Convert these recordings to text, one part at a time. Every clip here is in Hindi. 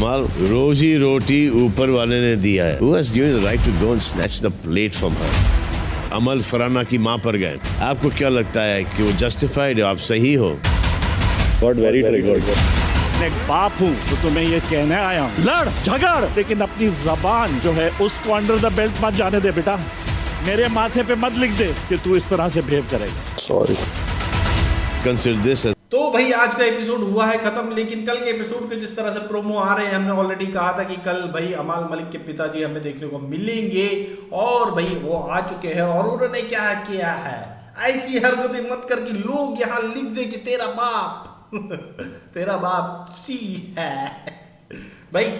अमाल, रोजी रोटी ऊपर वाले ने दिया है. Who has given the right to go and snatch the plate from her? अमल फराना की माँ पर गए. आपको क्या लगता है कि वो जस्टिफाइड है, आप सही हो? Got very triggered. मैं एक बाप हूँ तो तुम्हें ये कहने आया हूँ, लड़ झगड़, लेकिन अपनी जबान जो है उसको अंडर द बेल्ट मत जाने दे बेटा. मेरे माथे पे मत लिख दे कि तू इस तरह से बिहेव करेगा. Sorry. Consider this as तो भाई आज का एपिसोड हुआ है खत्म, लेकिन कल के एपिसोड के जिस तरह से प्रोमो आ रहे हैं, हमने ऑलरेडी कहा था कि कल भाई अमाल मलिक के पिताजी हमें देखने को मिलेंगे और भाई वो आ चुके हैं. और उन्होंने क्या किया है, ऐसी हरकतें मत कर कि लोग यहाँ लिख दे कि तेरा बाप तेरा बाप सी है. भाई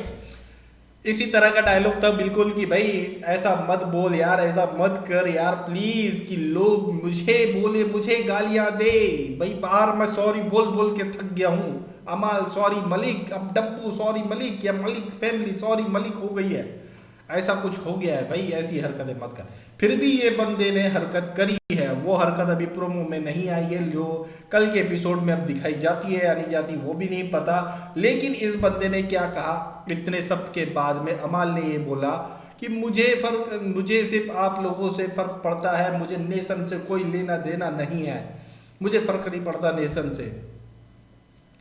इसी तरह का डायलॉग था बिल्कुल कि भाई ऐसा मत बोल यार, ऐसा मत कर यार प्लीज, कि लोग मुझे बोले, मुझे गालियां दे. भाई बाहर मैं सॉरी बोल बोल के थक गया हूँ. अमाल सॉरी मलिक, अब डब्बू सॉरी मलिक, या मलिक फैमिली सॉरी मलिक हो गई है. ऐसा कुछ हो गया है भाई, ऐसी हरकतें मत कर. फिर भी ये बंदे ने हरकत करी है, वो हरकत अभी प्रोमो में नहीं आई है, जो कल के एपिसोड में अब दिखाई जाती है या नहीं जाती वो भी नहीं पता. लेकिन इस बंदे ने क्या कहा इतने सब के बाद में, अमाल ने ये बोला कि मुझे सिर्फ आप लोगों से फर्क पड़ता है, मुझे नेशन से कोई लेना देना नहीं है, मुझे फर्क नहीं पड़ता नेशन से.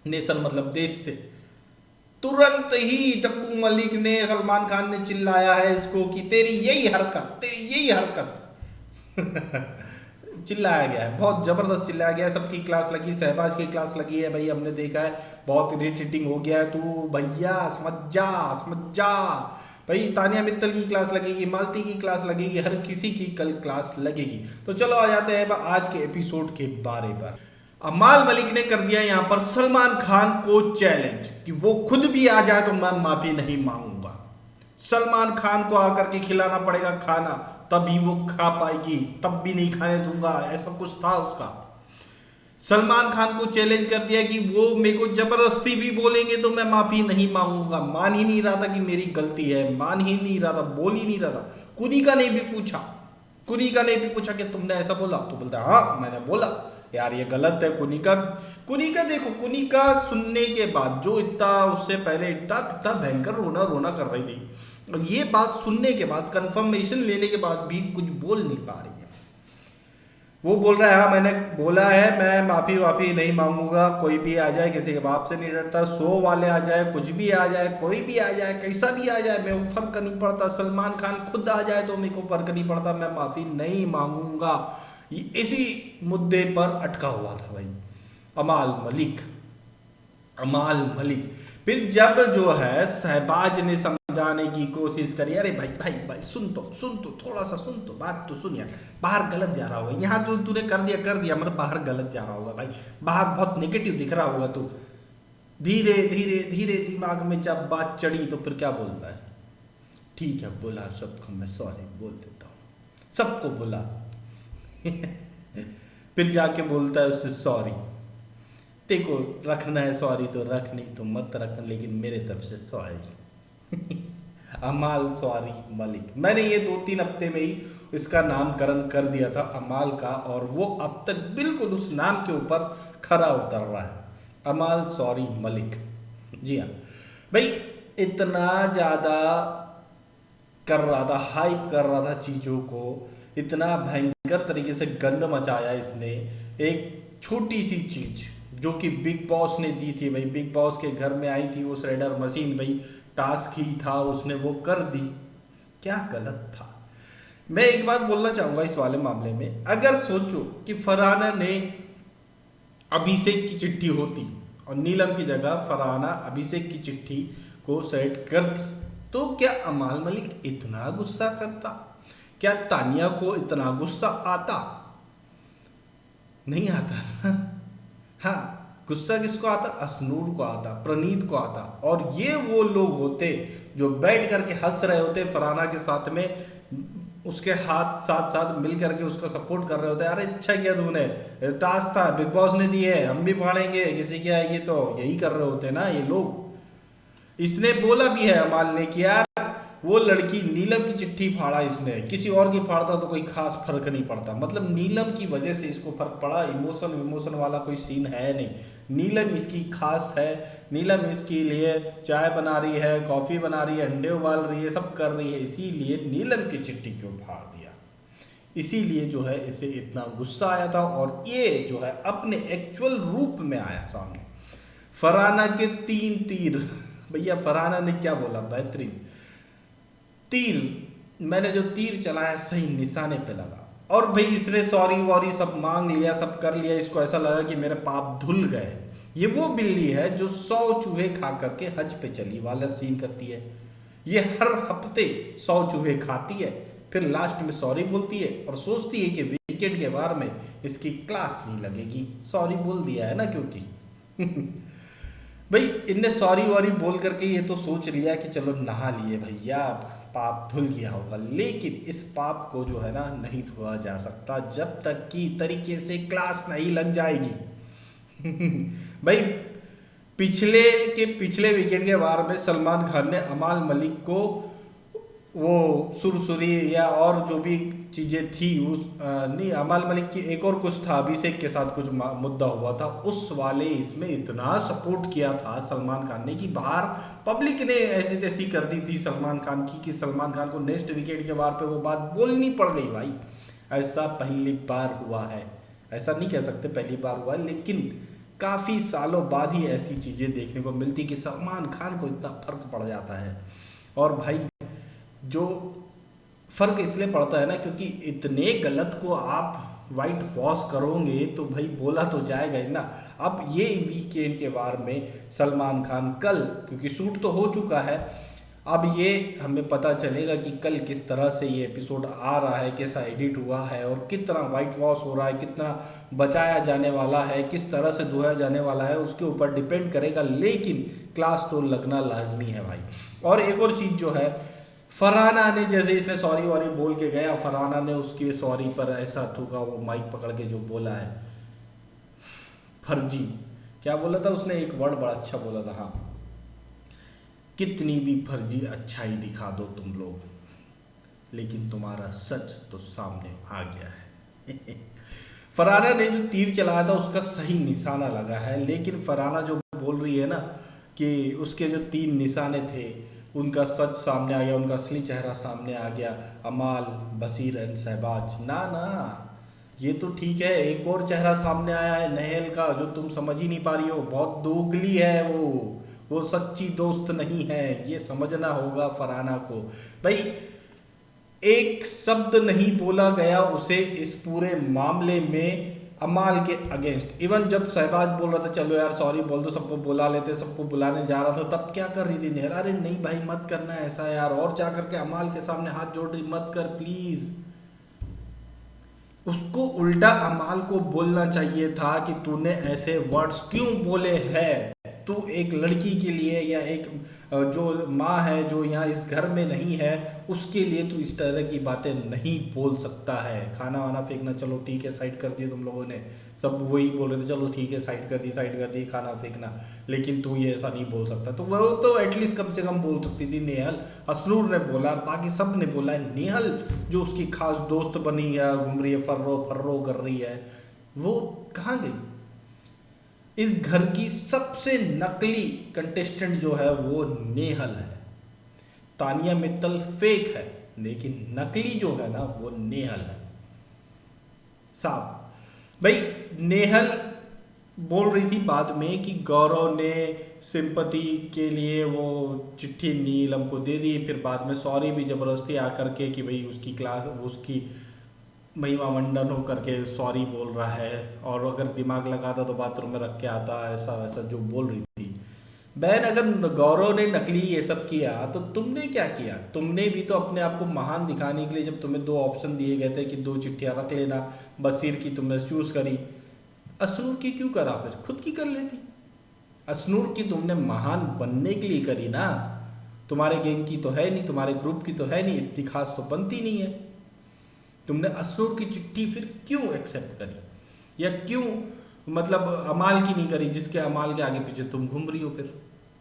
नेशन मतलब देश से. तुरंत ही डब्बू मलिक ने, सलमान खान ने चिल्लाया है इसको कि तेरी यही हरकत चिल्लाया गया है, बहुत जबरदस्त चिल्लाया गया है. सबकी क्लास लगी, शहबाज की क्लास लगी है भाई, हमने देखा है बहुत इरिटेटिंग हो गया है. तू भैया समझ जा भाई. तानिया मित्तल की क्लास लगेगी, मालती की क्लास लगेगी, हर किसी की कल क्लास लगेगी. तो चलो आ जाते हैं आज के एपिसोड के बारे पर. अमाल मलिक ने कर दिया यहाँ पर सलमान खान को चैलेंज कि वो खुद भी आ जाए तो मैं माफी नहीं मांगूंगा. सलमान खान को आकर के खिलाना पड़ेगा खाना, तभी वो खा पाएगी, तब भी नहीं खाने दूंगा, ऐसा कुछ था उसका. सलमान खान को चैलेंज कर दिया कि वो मेरे को जबरदस्ती भी बोलेंगे तो मैं माफी नहीं मांगूंगा. मान ही नहीं रहा था कि मेरी गलती है, मान ही नहीं रहा था, बोल ही नहीं रहा था. कुनी का नहीं भी पूछा कि तुमने ऐसा बोला, तो बोलता हाँ मैंने बोला यार ये गलत है. कुनी का देखो, कुनी का सुनने के बाद जो इतना उससे पहले इतना भयंकर रोना कर रही थी, और ये बात सुनने के बाद, कंफर्मेशन लेने के बाद भी कुछ बोल नहीं पा रही है. वो बोल रहा है हाँ मैंने बोला है, मैं माफी नहीं मांगूंगा. कोई भी आ जाए, किसी के बाप से नहीं डरता, 100 वाले आ जाए, कुछ भी आ जाए, कोई भी आ जाए, कैसा भी आ जाए, मेरे को फर्क नहीं पड़ता. सलमान खान खुद आ जाए तो मेरे को फर्क नहीं पड़ता, मैं माफी नहीं मांगूंगा. इसी मुद्दे पर अटका हुआ था भाई अमाल मलिक. फिर जब जो है शहबाज ने समझाने की कोशिश करी, अरे भाई सुन तो थोड़ा सा सुन तो, बात तो सुन यार, बाहर गलत जा रहा होगा, यहाँ तो तूने कर दिया मगर बाहर गलत जा रहा होगा भाई, बाहर बहुत नेगेटिव दिख रहा होगा. तो धीरे दिमाग में जब बात चढ़ी तो फिर क्या बोलता है, ठीक है बोला सबको मैं सॉरी बोल देता हूँ, सबको बोला. फिर जाके बोलता है उससे सॉरी, देखो रखना है सॉरी तो रख, नहीं तो मत रख, लेकिन मेरे तरफ से सॉरी. अमाल सॉरी मलिक. मैंने ये 2-3 हफ्ते में ही इसका नामकरण कर दिया था अमाल का, और वो अब तक बिल्कुल उस नाम के ऊपर खरा उतर रहा है, अमाल सॉरी मलिक. जी हाँ भाई, इतना ज़्यादा कर रहा था, हाइप कर रहा था चीज़ों को, इतना भयंकर तरीके से गंद मचाया इसने. एक छोटी सी चीज जो कि बिग बॉस ने दी थी भाई, बिग बॉस के घर में आई थी वो श्रेडर मशीन भाई, टास्क ही था, उसने वो कर दी. क्या गलत था. मैं एक बात बोलना चाहूंगा इस वाले मामले में, अगर सोचो कि फरहाना ने अभिषेक की चिट्ठी होती और नीलम की जगह फरहाना अभिषेक की चिट्ठी को सेट करती, तो क्या अमाल मलिक इतना गुस्सा करता? क्या तानिया को इतना गुस्सा आता? नहीं आता ना. हाँ, गुस्सा किसको आता? असनूर को आता, प्रणीत को आता. और ये वो लोग होते जो बैठ करके हंस रहे होते फरहाना के साथ में, उसके हाथ साथ मिल करके उसको सपोर्ट कर रहे होते. अरे अच्छा किया तूने, टास्क था बिग बॉस ने दी है, हम भी पढ़ेंगे, किसी की आएगी, तो यही कर रहे होते ना ये लोग. इसने बोला भी है अमाल ने कि यार वो लड़की नीलम की चिट्ठी फाड़ा इसने, किसी और की फाड़ता तो कोई खास फर्क नहीं पड़ता। मतलब नीलम की वजह से इसको फर्क पड़ा। इमोशन वाला कोई सीन है नहीं। नीलम इसकी खास है, नीलम इसके लिए चाय बना रही है, कॉफ़ी बना रही है, अंडे उबाल रही है, सब कर रही है, इसीलिए नीलम की चिट्ठी क्यों फाड़ दिया, इसीलिए जो है इसे इतना गुस्सा आया था। और ये जो है अपने एक्चुअल रूप में आया सामने। फरहाना के 3 तीर भैया, फरहाना ने क्या बोला, बेहतरीन तीर, मैंने जो तीर चलाया सही निशाने पे लगा। और भाई इसने सॉरी वॉरी सब मांग लिया, सब कर लिया, इसको ऐसा लगा कि मेरे पाप धुल गए। ये वो बिल्ली है जो 100 चूहे खा करके हज पे चली वाला सीन करती है। ये हर हफ्ते 100 चूहे खाती है, फिर लास्ट में सॉरी बोलती है और सोचती है कि वीकेंड के बार में इसकी क्लास नहीं लगेगी। सॉरी बोल दिया है ना, क्योंकि भाई इनने सॉरी वॉरी बोल करके ये तो सोच लिया कि चलो नहा लिए भैया, पाप धुल गया होगा। लेकिन इस पाप को जो है ना नहीं धोया जा सकता जब तक कि तरीके से क्लास नहीं लग जाएगी। भाई पिछले वीकेंड के बार में सलमान खान ने अमाल मलिक को वो सुरसुरी या और जो भी चीज़ें थी उस नहीं, अमाल मलिक की एक और कुछ था, अभिषेक के साथ कुछ मुद्दा हुआ था, उस वाले इसमें इतना सपोर्ट किया था सलमान खान ने कि बाहर पब्लिक ने ऐसी तैसी कर दी थी सलमान खान की कि सलमान खान को नेक्स्ट वीकेंड के बार पे वो बात बोलनी पड़ गई। भाई ऐसा पहली बार हुआ है, ऐसा नहीं कह सकते पहली बार हुआ है, लेकिन काफ़ी सालों बाद ही ऐसी चीज़ें देखने को मिलती कि सलमान खान को इतना फर्क पड़ जाता है। और भाई जो फर्क इसलिए पड़ता है ना क्योंकि इतने गलत को आप वाइट वॉश करोगे तो भाई बोला तो जाएगा ही ना। अब ये वीकेंड के बार में सलमान खान कल, क्योंकि शूट तो हो चुका है, अब ये हमें पता चलेगा कि कल किस तरह से ये एपिसोड आ रहा है, कैसा एडिट हुआ है और कितना वाइट वॉश हो रहा है, कितना बचाया जाने वाला है, किस तरह से धोया जाने वाला है, उसके ऊपर डिपेंड करेगा। लेकिन क्लास तो लगना लाजमी है भाई। और एक और चीज़ जो है, फरहाना ने जैसे इसने सॉरी वॉरी बोल के गया, फरहाना ने उसके सॉरी पर ऐसा थूका, वो माइक पकड़ के जो बोला है फर्जी, क्या बोला था उसने, एक वर्ड बड़ा अच्छा बोला था, हाँ, कितनी भी फर्जी अच्छाई दिखा दो तुम लोग, लेकिन तुम्हारा सच तो सामने आ गया है। फरहाना ने जो तीर चलाया था उसका सही निशाना लगा है, लेकिन फरहाना जो बोल रही है ना कि उसके जो 3 निशाने थे उनका सच सामने आ गया, उनका असली चेहरा सामने आ गया, अमाल, बशीर एंड शहबाज। ना ना, ये तो ठीक है, एक और चेहरा सामने आया है नहेल का, जो तुम समझ ही नहीं पा रही हो। बहुत दोगली है वो सच्ची दोस्त नहीं है, ये समझना होगा फरहाना को। भाई एक शब्द नहीं बोला गया उसे इस पूरे मामले में अमाल के अगेंस्ट। इवन जब शहबाज बोल रहा था चलो यार सॉरी बोल दो, सबको बुला लेते, सबको बुलाने जा रहा था, तब क्या कर रही थी नेहल, अरे नहीं भाई मत करना ऐसा यार, और जा करके अमाल के सामने हाथ जोड़ रही, मत कर प्लीज। उसको उल्टा अमाल को बोलना चाहिए था कि तूने ऐसे वर्ड्स क्यों बोले हैं। तू एक लड़की के लिए या एक जो माँ है जो यहाँ इस घर में नहीं है उसके लिए तू इस तरह की बातें नहीं बोल सकता है। खाना वाना फेंकना चलो ठीक है साइड कर दिए तुम लोगों ने, सब वही बोल रहे थे चलो ठीक है साइड कर दी खाना फेंकना, लेकिन तू ये ऐसा नहीं बोल सकता। तो वो तो एटलीस्ट कम से कम बोल सकती थी नेहल। असनूर ने बोला, बाकी सब ने बोला, नेहल जो उसकी खास दोस्त बनी है, घूम रही है, फर्रो कर रही है, वो कहाँ गई। इस घर की सबसे नकली कंटेस्टेंट जो है वो नेहल है। तानिया मित्तल फेक है लेकिन नकली जो है ना वो नेहल है साहब। भाई नेहल बोल रही थी बाद में कि गौरव ने सिंपैथी के लिए वो चिट्ठी नीलम को दे दी, फिर बाद में सॉरी भी जबरदस्ती आकर के कि भाई उसकी क्लास उसकी महिमा मंडन हो करके सॉरी बोल रहा है, और अगर दिमाग लगाता तो बाथरूम में रख के आता, ऐसा वैसा जो बोल रही थी। बहन अगर गौरव ने नकली ये सब किया तो तुमने क्या किया। तुमने भी तो अपने आप को महान दिखाने के लिए, जब तुम्हें 2 ऑप्शन दिए गए थे कि 2 चिट्ठियाँ रख लेना, बशीर की तुमने चूज करी, असनूर की क्यों करा, फिर खुद की कर लेती। असनूर की तुमने महान बनने के लिए करी ना, तुम्हारे गैंग की तो है नहीं, तुम्हारे ग्रुप की तो है नहीं, इतनी खास तो बनती नहीं है। तुमने असनूर की चिट्ठी फिर क्यों एक्सेप्ट करी, या क्यों मतलब अमाल की नहीं करी जिसके अमाल के आगे पीछे तुम घूम रही हो, फिर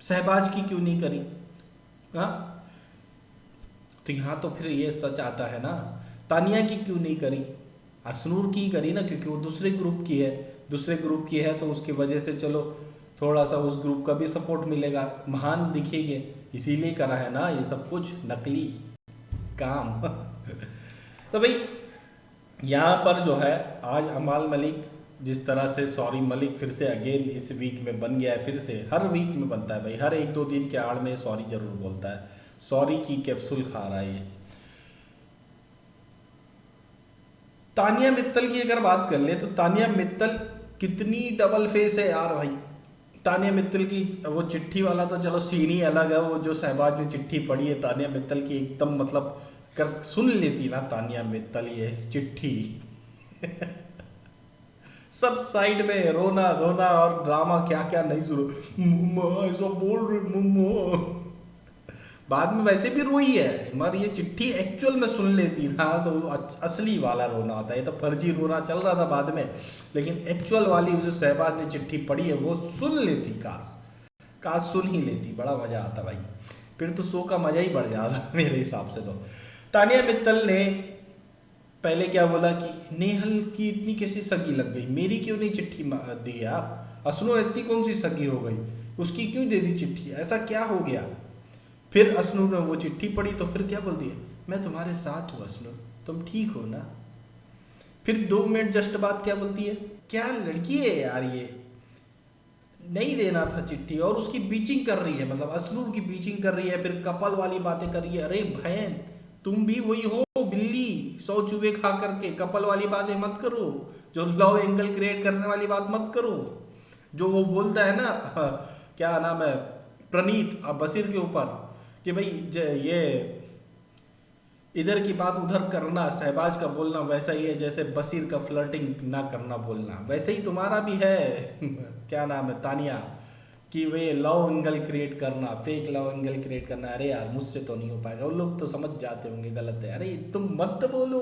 शहबाज की क्यों नहीं करी। हाँ तो यहाँ तो फिर ये सच आता है ना, तानिया की क्यों नहीं करी, असनूर की करी ना, क्योंकि वो दूसरे ग्रुप की है, दूसरे ग्रुप की है तो उसकी वजह से चलो थोड़ा सा उस ग्रुप का भी सपोर्ट मिलेगा, महान दिखेंगे, इसीलिए करा है ना ये सब कुछ नकली काम। तो भाई यहाँ पर जो है आज अमाल मलिक जिस तरह से सॉरी मलिक फिर से अगेन इस वीक में बन गया है, फिर से हर वीक में बनता है भाई, हर 1-2 दिन के आड़ में सॉरी जरूर बोलता है, सॉरी की कैप्सूल खा रहा है ये। तानिया मित्तल की अगर बात कर ले तो तानिया मित्तल कितनी डबल फेस है यार भाई। तानिया मित्तल की वो चिट्ठी वाला तो चलो सीन ही अलग है, वो जो शहबाज ने चिट्ठी पढ़ी है तानिया मित्तल की, एकदम मतलब कर सुन लेती ना तानिया मित्तल ये चिट्ठी सब साइड में रोना धोना और ड्रामा क्या क्या नहीं शुरू, मम्मा ऐसा बोल रहे मम्मा, बाद में वैसे भी रोई है मगर ये चिट्ठी एक्चुअल में सुन लेती ना तो असली वाला रोना होता है, ये तो फर्जी रोना चल रहा था बाद में, लेकिन एक्चुअल वाली जो शहबाज ने चिट्ठी पढ़ी है वो सुन लेती, काश सुन ही लेती, बड़ा मजा आता भाई, फिर तो शो का मजा ही बढ़ जाता मेरे हिसाब से। तो तानिया मित्तल ने पहले क्या बोला कि नेहल की इतनी कैसी सगी लग गई, मेरी क्यों नहीं चिट्ठी दी यार, असनूर इतनी कौन सी सगी हो गई, उसकी क्यों दे दी चिट्ठी, ऐसा क्या हो गया। फिर असनूर ने वो चिट्ठी पढ़ी तो फिर क्या बोलती है, मैं तुम्हारे साथ हूँ असनूर, तुम ठीक हो ना। फिर 2 मिनट जस्ट बाद क्या बोलती है, क्या लड़की है यार ये, नहीं देना था चिट्ठी, और उसकी बीचिंग कर रही है, मतलब असनूर की बीचिंग कर रही है, फिर कपल वाली बातें कर रही है। अरे बहन तुम भी वही हो बिल्ली 100 चूहे खा करके, कपल वाली बातें मत करो, जो लव एंगल क्रिएट करने वाली बात मत करो, जो वो बोलता है ना क्या नाम है प्रणीत बशीर के ऊपर कि भाई ये इधर की बात उधर करना, शहबाज का बोलना वैसा ही है जैसे बशीर का फ्लर्टिंग ना करना बोलना, वैसे ही तुम्हारा भी है क्या नाम है तानिया कि वे लव एंगल क्रिएट करना, फेक लव एंगल क्रिएट करना। अरे यार मुझसे तो नहीं हो पाएगा, वो लोग तो समझ जाते होंगे गलत है, अरे तुम मत बोलो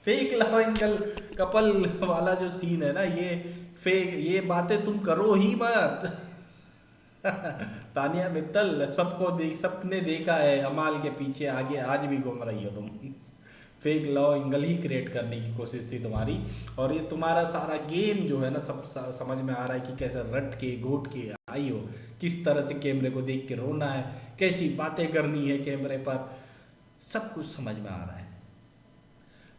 फेक लव एंगल कपल वाला जो सीन है ना, ये फेक, ये बातें तुम करो ही मत तानिया मित्तल सबने देखा है, अमाल के पीछे आगे आज भी घूम रही हो तुम, फेक लव एंगल ही क्रिएट करने की कोशिश थी तुम्हारी, और ये तुम्हारा सारा गेम जो है ना सब समझ में आ रहा है कि कैसे रट के घोट के आई हो, किस तरह से कैमरे को देख के रोना है, कैसी बातें करनी है कैमरे पर, सब कुछ समझ में आ रहा है।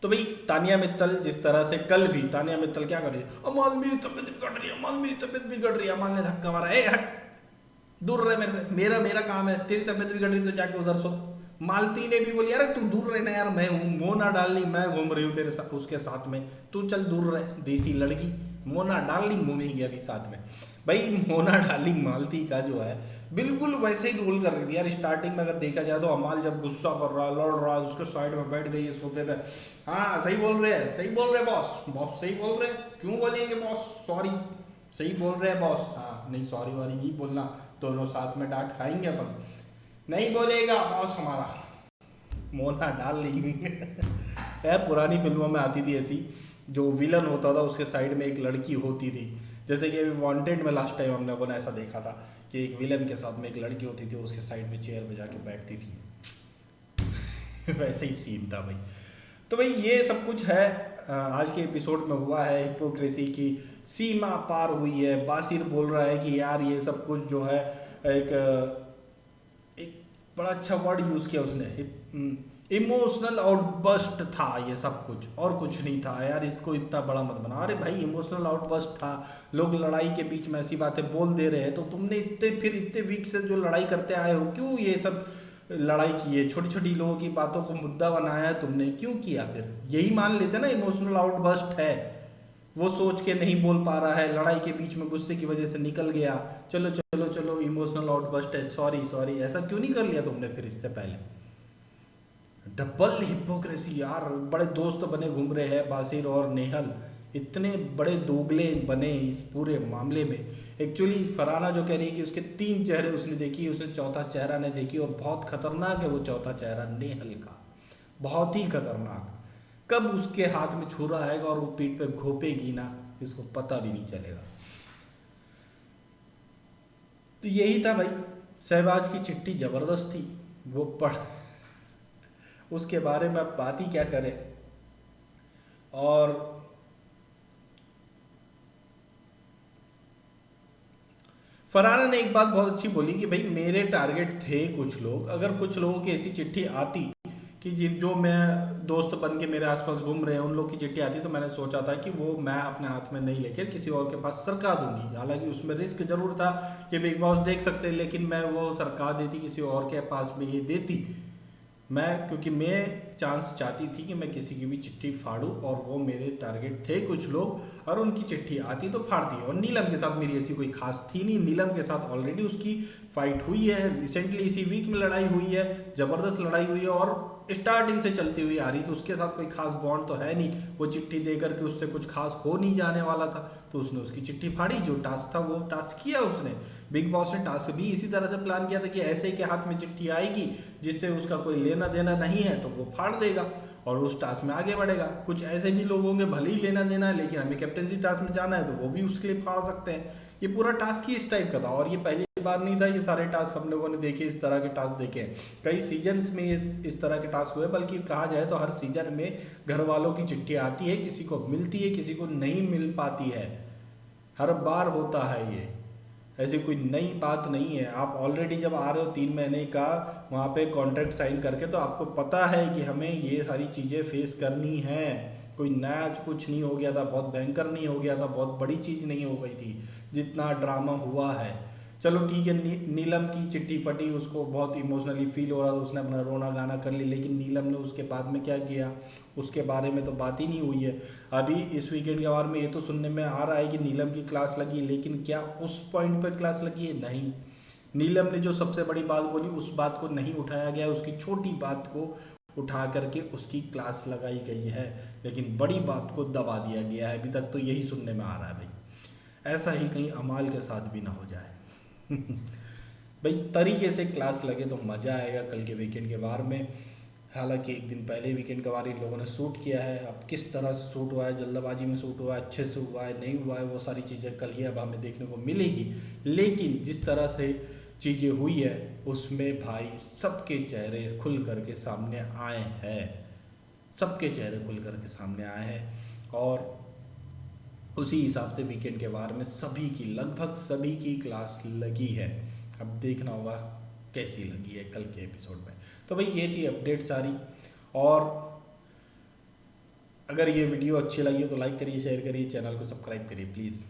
तो भाई तानिया मित्तल जिस तरह से कल भी तानिया मित्तल क्या कर रही है, अमाल मेरी तबीयत बिगड़ रही है, अमाल मेरी तबीयत बिगड़ रही है, अमाल ने धक्का मारा, ए हट दूर रहे मेरे से, मेरा काम है, तेरी तबीयत बिगड़ रही तो जाके उधर सो। मालती ने भी बोली अरे तू दूर रहे ना यार, मैं हूँ मोना डार्लिंग, मैं घूम रही हूँ तेरे साथ उसके साथ में, तू चल दूर रहे, देसी लड़की मोना डार्लिंग घूमेगी अभी साथ में। भाई मोना डार्लिंग मालती का जो है बिल्कुल वैसे ही रोल कर रही थी यार। स्टार्टिंग में अगर देखा जाए तो अमाल जब गुस्सा कर रहा लड़ रहा उसके साइड में बैठ गई सोफे पे, हाँ सही बोल रहे बॉस सही बोल रहे, क्यों बोलेंगे बॉस सॉरी, सही बोल रहे हैं बॉस, हाँ नहीं सॉरी वारी नहीं बोलना, दोनों साथ में डांट खाएंगे अपन, नहीं बोलेगा बॉस हमारा मोना डार्लिंग यार पुरानी फिल्मों में आती थी ऐसी, जो विलन होता था उसके साइड में एक लड़की होती थी, जैसे कि अभी वांटेड में लास्ट टाइम हमने अपना ऐसा देखा था कि एक विलन के साथ में एक लड़की होती थी, उसके साइड में चेयर पे जाके बैठती थी वैसे ही सीन था भाई। तो भाई ये सब कुछ है आज के एपिसोड में हुआ है, हिपोक्रेसी की सीमा पार हुई है। बासिर बोल रहा है कि यार ये सब कुछ जो है एक बड़ा अच्छा वर्ड यूज़ किया उसने, इमोशनल आउटबर्स्ट था ये सब कुछ, और कुछ नहीं था यार, इसको इतना बड़ा मत बना। अरे भाई इमोशनल आउटबर्स्ट था, लोग लड़ाई के बीच में ऐसी बातें बोल दे रहे हैं, तो तुमने इतने वीक से जो लड़ाई करते आए हो क्यों ये सब लड़ाई की है, छोटी छोटी लोगों की बातों को मुद्दा बनाया है तुमने, क्यों किया? फिर यही मान लेते ना इमोशनल आउटबर्स्ट है, वो सोच के नहीं बोल पा रहा है, लड़ाई के बीच में गुस्से की वजह से निकल गया, चलो चलो चलो इमोशनल आउटबर्स्ट है, सॉरी, ऐसा क्यों नहीं कर लिया तुमने फिर इससे पहले? डबल हिपोक्रेसी यार, बड़े दोस्त बने घूम रहे हैं बासिर और नेहल, इतने बड़े दोगले बने इस पूरे मामले में। एक्चुअली फरहाना जो कह रही है कि उसके 3 चेहरे उसने देखी, उसने चौथा चेहरा नहीं देखी, और बहुत खतरनाक है वो चौथा चेहरा नेहल का, बहुत ही खतरनाक। कब उसके हाथ में छुरा आएगा और वो पीठ पे घोपेगी ना, इसको पता भी नहीं चलेगा। तो यही था भाई, शहबाज की चिट्ठी ज़बरदस्त थी, वो पढ़ उसके बारे में अब बात ही क्या करें। और फरहाना ने एक बात बहुत अच्छी बोली कि भाई मेरे टारगेट थे कुछ लोग, अगर कुछ लोगों की ऐसी चिट्ठी आती कि जो मैं दोस्त बन के मेरे आसपास घूम रहे हैं उन लोग की चिट्ठी आती, तो मैंने सोचा था कि वो मैं अपने हाथ में नहीं लेकर किसी और के पास सरका दूंगी। हालांकि उसमें रिस्क जरूर था कि बिग बॉस देख सकते हैं, लेकिन मैं वो सरका देती, किसी और के पास में ये देती मैं, क्योंकि मैं चांस चाहती थी कि मैं किसी की भी चिट्ठी फाड़ूं, और वो मेरे टारगेट थे कुछ लोग, और उनकी चिट्ठी आती तो फाड़ती। और नीलम के साथ मेरी ऐसी कोई खास थी नहीं, नीलम के साथ ऑलरेडी उसकी फाइट हुई है, रिसेंटली इसी वीक में लड़ाई हुई है, ज़बरदस्त लड़ाई हुई है, और स्टार्टिंग से चलती हुई आ रही, तो उसके साथ कोई खास बॉन्ड तो है नहीं। वो चिट्ठी दे करके उससे कुछ खास हो नहीं जाने वाला था, तो उसने उसकी चिट्ठी फाड़ी। जो टास्क था वो टास्क किया उसने। बिग बॉस ने टास्क भी इसी तरह से प्लान किया था कि ऐसे के हाथ में चिट्ठी आएगी जिससे उसका कोई लेना देना नहीं है तो वो फाड़ देगा और उस टास्क में आगे बढ़ेगा। कुछ ऐसे भी लोग होंगे भले ही लेना देना है, लेकिन हमें कैप्टनसी टास्क में जाना है तो वो भी उसके लिए फाड़ सकते हैं। ये पूरा टास्क ही इस टाइप का था, और ये पहली बार नहीं था। ये सारे टास्क हम लोगों ने देखे, इस तरह के टास्क देखे हैं, कई सीजन्स में इस तरह के टास्क हुए। बल्कि कहा जाए तो हर सीजन में घर वालों की चिट्ठी आती है, किसी को मिलती है, किसी को नहीं मिल पाती है, हर बार होता है ये, ऐसी कोई नई बात नहीं है। आप ऑलरेडी जब आ रहे हो 3 महीने का वहाँ पे कॉन्ट्रैक्ट साइन करके, तो आपको पता है कि हमें ये सारी चीज़ें फेस करनी है। कोई नया कुछ नहीं हो गया था, बहुत भयंकर नहीं हो गया था, बहुत बड़ी चीज़ नहीं हो गई थी जितना ड्रामा हुआ है। चलो ठीक है, नीलम की चिट्ठी फटी, उसको बहुत इमोशनली फील हो रहा था, उसने अपना रोना गाना कर ली, लेकिन नीलम ने उसके बाद में क्या किया उसके बारे में तो बात ही नहीं हुई है। अभी इस वीकेंड के बारे में ये तो सुनने में आ रहा है कि नीलम की क्लास लगी, लेकिन क्या उस पॉइंट पर क्लास लगी है? नहीं। नीलम ने जो सबसे बड़ी बात बोली उस बात को नहीं उठाया गया, उसकी छोटी बात को उठा करके उसकी क्लास लगाई गई है, लेकिन बड़ी बात को दबा दिया गया है। अभी तक तो यही सुनने में आ रहा है भाई, ऐसा ही कहीं अमाल के साथ भी ना हो जाए। भाई तरीके से क्लास लगे तो मज़ा आएगा कल के वीकेंड के बार में। हालांकि एक दिन पहले वीकेंड का बार इन लोगों ने शूट किया है, अब किस तरह से शूट हुआ है, जल्दबाजी में शूट हुआ है, अच्छे से हुआ है, नहीं हुआ है, वो सारी चीज़ें कल ही अब हमें देखने को मिलेगी। लेकिन जिस तरह से चीज़ें हुई है उसमें भाई सबके चेहरे खुल करके सामने आए हैं, सबके चेहरे खुल करके सामने आए हैं, और उसी हिसाब से वीकेंड के बार में सभी की, लगभग सभी की क्लास लगी है। अब देखना होगा कैसी लगी है कल के एपिसोड में। तो भाई ये थी अपडेट सारी, और अगर ये वीडियो अच्छी लगी हो तो लाइक करिए, शेयर करिए, चैनल को सब्सक्राइब करिए प्लीज़।